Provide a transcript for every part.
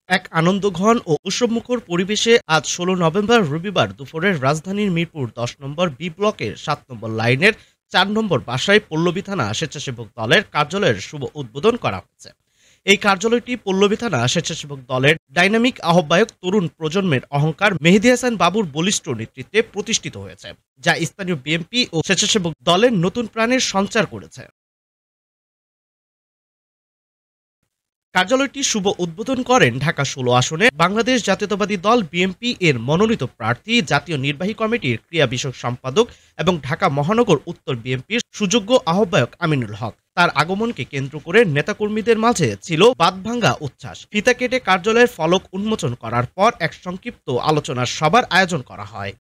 এক আনন্দঘন ও উৎসবমুখর পরিবেশে আজ ১৬ নভেম্বর রবিবার দুপুরে রাজধানীর মিরপুর ১০ নম্বর বি ব্লকের ৭ নম্বর লাইনের ৪ নম্বর বাসায় পল্লবী থানা স্বেচ্ছাসেবক দলের কার্যালয়ের শুভ উদ্বোধন করা হয়েছে। এই কার্যালয়টি পল্লবী থানা স্বেচ্ছাসেবক দলের ডাইনামিক আহ্বায়ক তরুণ প্রজন্মের অহংকার মেহেদী হাসান বাবুর বলিষ্ঠ নেতৃত্বে প্রতিষ্ঠিত হয়েছে, যা স্থানীয় বিএনপি ও স্বেচ্ছাসেবক দলের নতুন প্রাণের সঞ্চার করেছে। কার্যালয়টি শুভ উদ্বোধন করেন ঢাকা ১৬ আসনে বাংলাদেশ জাতীয়তাবাদী দল বিএনপি এর মনোনীত প্রার্থী, জাতীয় নির্বাহী কমিটির ক্রীড়া বিষয়ক সম্পাদক এবং ঢাকা মহানগর উত্তর বিএনপির সুযোগ্য আহ্বায়ক আমিনুল হক। তার আগমনকে কেন্দ্র করে নেতাকর্মীদের মাঝে ছিল বাঁধভাঙ্গা উচ্ছ্বাস। ফিতা কেটে কার্যালয়ের ফলক উন্মোচন করার পর এক সংক্ষিপ্ত আলোচনার সভার আয়োজন করা হয়।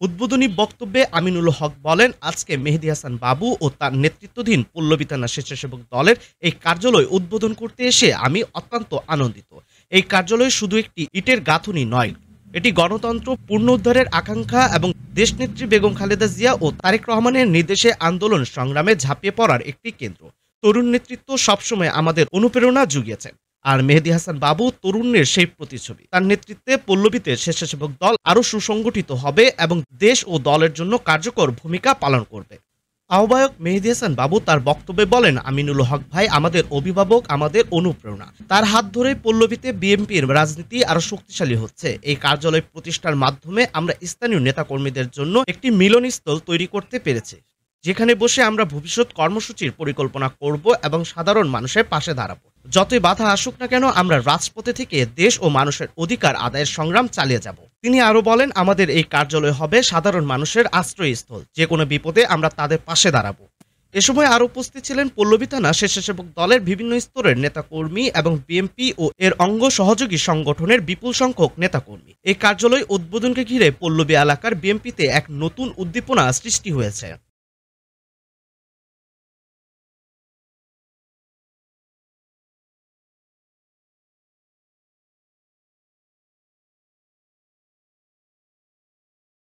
উদ্বোধনী বক্তব্যে আমিনুল হক বলেন, আজকে মেহেদী হাসান বাবু ও তার নেতৃত্বাধীন পল্লবী থানা স্বেচ্ছাসেবক দলের এই কার্যালয় উদ্বোধন করতে এসে আমি অত্যন্ত আনন্দিত। এই কার্যালয় শুধু একটি ইটের গাঁথুনি নয়, এটি গণতন্ত্র পুনরুদ্ধারের আকাঙ্ক্ষা এবং দেশনেত্রী বেগম খালেদা জিয়া ও তারেক রহমানের নির্দেশে আন্দোলন সংগ্রামে ঝাঁপিয়ে পড়ার একটি কেন্দ্র। তরুণ নেতৃত্ব সবসময় আমাদের অনুপ্রেরণা জুগিয়েছে, আর মেহেদী হাসান বাবু তরুণের সেই প্রতিচ্ছবি। তার নেতৃত্বে পল্লবীতে স্বেচ্ছাসেবক দল আরও সুসংগঠিত হবে এবং দেশ ও দলের জন্য কার্যকর ভূমিকা পালন করবে। আহ্বায়ক মেহেদী হাসান বাবু তার বক্তব্যে বলেন, আমিনুল হক ভাই আমাদের অভিভাবক, আমাদের অনুপ্রেরণা। তার হাত ধরে পল্লবীতে বিএনপির রাজনীতি আরও শক্তিশালী হচ্ছে। এই কার্যালয় প্রতিষ্ঠার মাধ্যমে আমরা স্থানীয় নেতাকর্মীদের জন্য একটি মিলনস্থল তৈরি করতে পেরেছি, যেখানে বসে আমরা ভবিষ্যৎ কর্মসূচির পরিকল্পনা করব এবং সাধারণ মানুষের পাশে দাঁড়াবো। যতই বাধা আসুক না কেন, আমরা রাজপথে থেকে দেশ ও মানুষের অধিকার আদায়ের সংগ্রাম চালিয়ে যাব। তিনি আরো বলেন, আমাদের এই কার্যালয় হবে সাধারণ মানুষের আশ্রয়স্থল, যে কোনো বিপদে আমরা তাদের পাশে দাঁড়াবো। এ সময় আরো উপস্থিত ছিলেন পল্লবী থানা স্বেচ্ছাসেবক দলের বিভিন্ন স্তরের নেতাকর্মী এবং বিএনপি ও এর অঙ্গ সহযোগী সংগঠনের বিপুল সংখ্যক নেতাকর্মী। এই কার্যালয় উদ্বোধনকে ঘিরে পল্লবী এলাকার বিএনপিতে এক নতুন উদ্দীপনা সৃষ্টি হয়েছে।